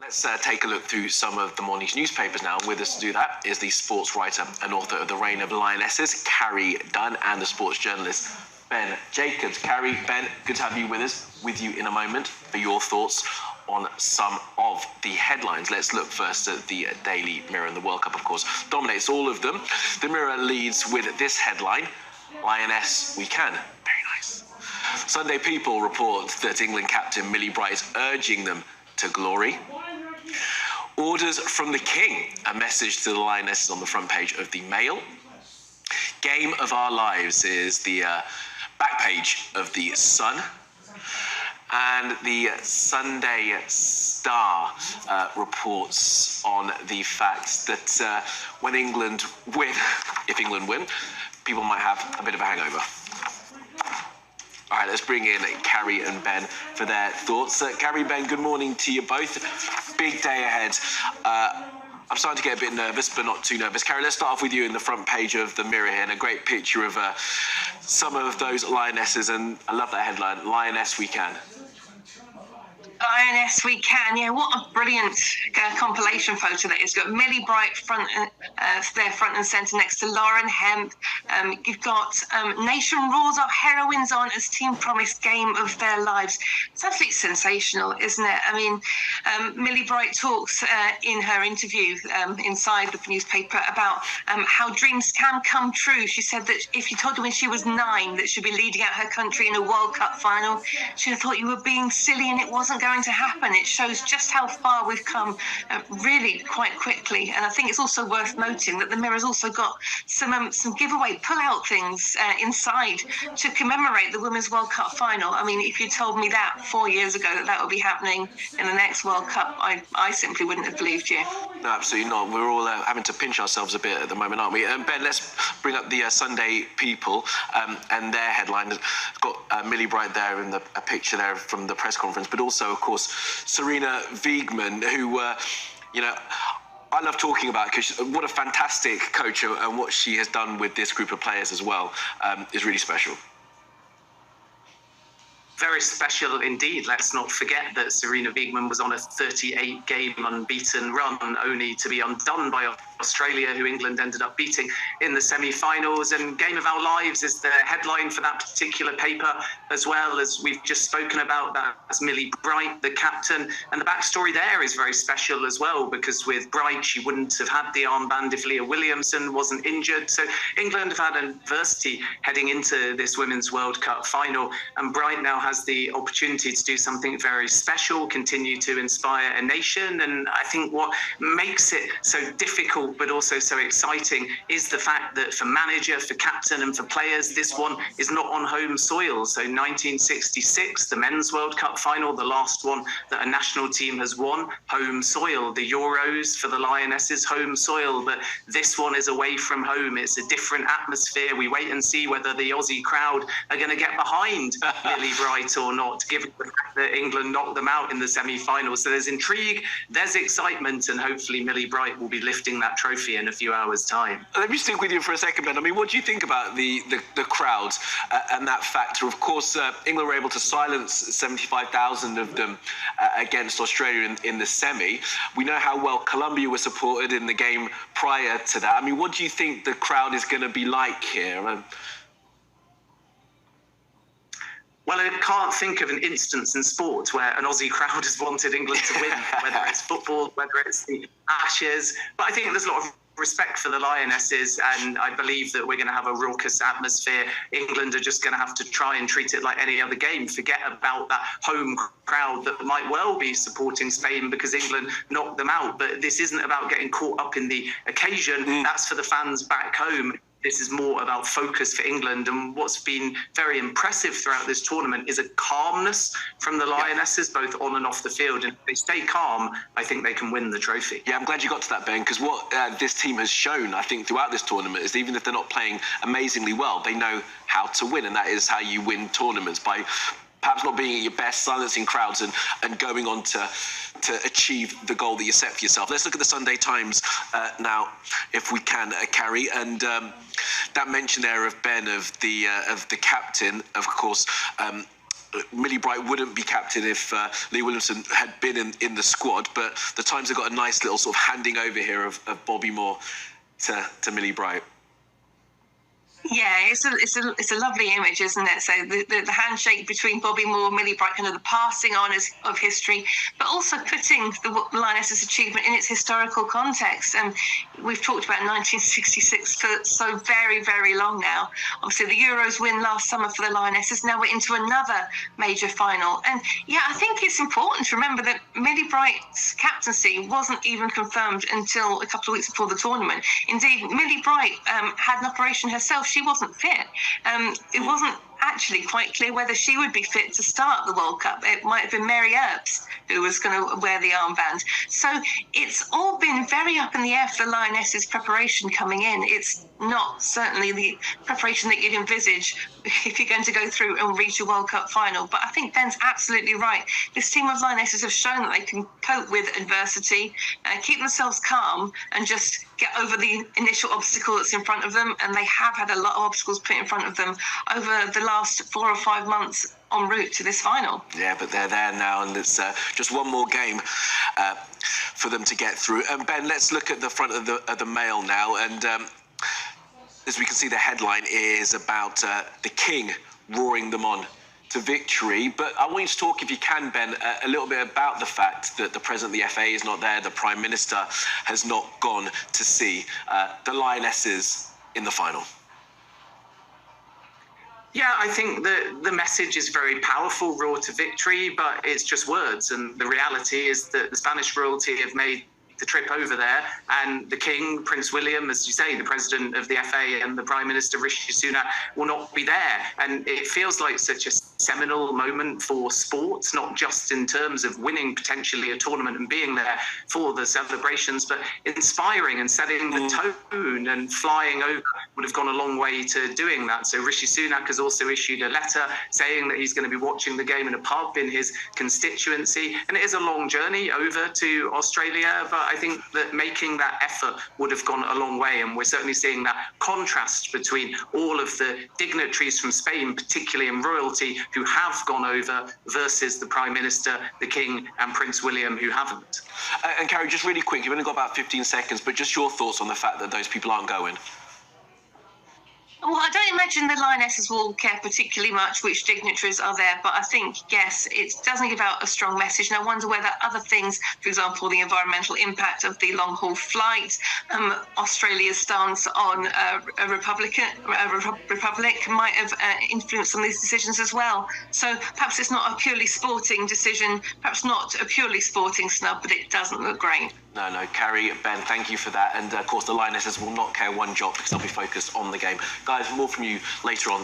Let's take a look through some of the morning's newspapers now. With us to do that is the sports writer and author of The Reign of Lionesses, Carrie Dunn, and the sports journalist, Ben Jacobs. Carrie, Ben, good to have you with us, with you in a moment for your thoughts on some of the headlines. Let's look first at the Daily Mirror, and the World Cup, of course, dominates all of them. The Mirror leads with this headline: Lioness we can. Very nice. Sunday People report that England captain Millie Bright is urging them to glory. Orders from the King, a message to the Lionesses on the front page of the Mail. Game of Our Lives is the back page of the Sun. And the Sunday Star reports on the fact that when England win, if England win, people might have a bit of a hangover. All right, let's bring in Carrie and Ben for their thoughts. Carrie, Ben, good morning to you both. Big day ahead. I'm starting to get a bit nervous, but not too nervous. Carrie, let's start off with you in the front page of the Mirror here, and a great picture of some of those lionesses, and I love that headline, Lioness We Can. Lioness We Can, yeah, what a brilliant compilation photo that is. Got Millie Bright there front and centre next to Lauren Hemp. You've got Nation Roars Up, heroines on as team promised game of their lives. It's absolutely sensational, isn't it? I mean, Millie Bright talks in her interview inside the newspaper about how dreams can come true. She said that if you told her when she was 9 that she'd be leading out her country in a World Cup final, she'd have thought you were being silly and it wasn't going to happen. It shows just how far we've come really quite quickly. And I think it's also worth noting that the Mirror's also got some giveaway pull-out things inside to commemorate the Women's World Cup final. I mean, if you told me that 4 years ago that would be happening in the next World Cup, I simply wouldn't have believed you. No, absolutely not. We're all having to pinch ourselves a bit at the moment, aren't we? Ben, let's bring up the Sunday People and their headline. It's got Millie Bright there in a picture there from the press conference, but also, of course, Sarina Wiegman, who, I love talking about, because what a fantastic coach, and what she has done with this group of players as well is really special. Very special indeed. Let's not forget that Sarina Wiegman was on a 38-game unbeaten run, only to be undone by Australia, who England ended up beating in the semi-finals. And Game of Our Lives is the headline for that particular paper, as well as we've just spoken about. That's Millie Bright, the captain. And the backstory there is very special as well, because with Bright, she wouldn't have had the armband if Leah Williamson wasn't injured. So England have had adversity heading into this Women's World Cup final. And Bright now has the opportunity to do something very special, continue to inspire a nation. And I think what makes it so difficult but also so exciting is the fact that for manager, for captain and for players, this one is not on home soil. So 1966, the Men's World Cup final, the last one that a national team has won, home soil. The Euros for the Lionesses, home soil. But this one is away from home. It's a different atmosphere. We wait and see whether the Aussie crowd are going to get behind Millie Bright or not, given the fact that England knocked them out in the semi-finals. So there's intrigue, there's excitement, and hopefully Millie Bright will be lifting that trophy in a few hours' time. Let me stick with you for a second, Ben. I mean, what do you think about the crowd and that factor? Of course, England were able to silence 75,000 of them against Australia in the semi. We know how well Colombia was supported in the game prior to that. I mean, what do you think the crowd is going to be like here? Well, I can't think of an instance in sport where an Aussie crowd has wanted England to win, whether it's football, whether it's the Ashes. But I think there's a lot of respect for the Lionesses, and I believe that we're going to have a raucous atmosphere. England are just going to have to try and treat it like any other game. Forget about that home crowd that might well be supporting Spain because England knocked them out. But this isn't about getting caught up in the occasion. That's for the fans back home. This is more about focus for England. And what's been very impressive throughout this tournament is a calmness from the Lionesses, both on and off the field. And if they stay calm, I think they can win the trophy. Yeah, I'm glad you got to that, Ben, because what this team has shown, I think, throughout this tournament is even if they're not playing amazingly well, they know how to win. And that is how you win tournaments, by perhaps not being at your best, silencing crowds and going on to achieve the goal that you set for yourself. Let's look at the Sunday Times now, if we can, Carrie. And that mention there of Ben, of the captain, of course, Millie Bright wouldn't be captain if Leah Williamson had been in the squad, but the Times have got a nice little sort of handing over here of Bobby Moore to Millie Bright. Yeah, it's a lovely image, isn't it? So the handshake between Bobby Moore and Millie Bright, kind of the passing on of history, but also putting the Lionesses' achievement in its historical context. And we've talked about 1966 for so very, very long now. Obviously, the Euros win last summer for the Lionesses. Now we're into another major final. And yeah, I think it's important to remember that Millie Bright's captaincy wasn't even confirmed until a couple of weeks before the tournament. Indeed, Millie Bright had an operation herself. She wasn't fit. It wasn't actually quite clear whether she would be fit to start the World Cup. It might have been Mary Earps who was going to wear the armband. So it's all been very up in the air for the Lionesses' preparation coming in. It's not certainly the preparation that you'd envisage if you're going to go through and reach a World Cup final. But I think Ben's absolutely right. This team of Lionesses have shown that they can cope with adversity, keep themselves calm, and just get over the initial obstacle that's in front of them. And they have had a lot of obstacles put in front of them over the last 4 or 5 months en route to this final. Yeah, but they're there now, and it's just one more game for them to get through. And Ben, let's look at the front of the Mail now. And as we can see, the headline is about the King roaring them on to victory. But I want you to talk, if you can, Ben, a little bit about the fact that the President of the FA is not there, the Prime Minister has not gone to see the Lionesses in the final. Yeah, I think that the message is very powerful, roar to victory, but it's just words. And the reality is that the Spanish royalty have made the trip over there, and the King, Prince William, as you say, the President of the FA, and the Prime Minister Rishi Sunak will not be there. And it feels like such a seminal moment for sports, not just in terms of winning potentially a tournament and being there for the celebrations, but inspiring and setting the tone, and flying over would have gone a long way to doing that. So Rishi Sunak has also issued a letter saying that he's going to be watching the game in a pub in his constituency. And it is a long journey over to Australia, but I think that making that effort would have gone a long way. And we're certainly seeing that contrast between all of the dignitaries from Spain, particularly in royalty, who have gone over, versus the Prime Minister, the King and Prince William, who haven't. And Carrie, just really quick, you've only got about 15 seconds, but just your thoughts on the fact that those people aren't going. Well, I don't imagine the Lionesses will care particularly much which dignitaries are there, but I think, yes, it doesn't give out a strong message. And I wonder whether other things, for example, the environmental impact of the long-haul flight, Australia's stance on a republic might have influenced some of these decisions as well. So perhaps it's not a purely sporting decision, perhaps not a purely sporting snub, but it doesn't look great. No, Carrie, Ben, thank you for that. And of course, the Lionesses will not care one jot because they'll be focused on the game. Guys, more from you later on.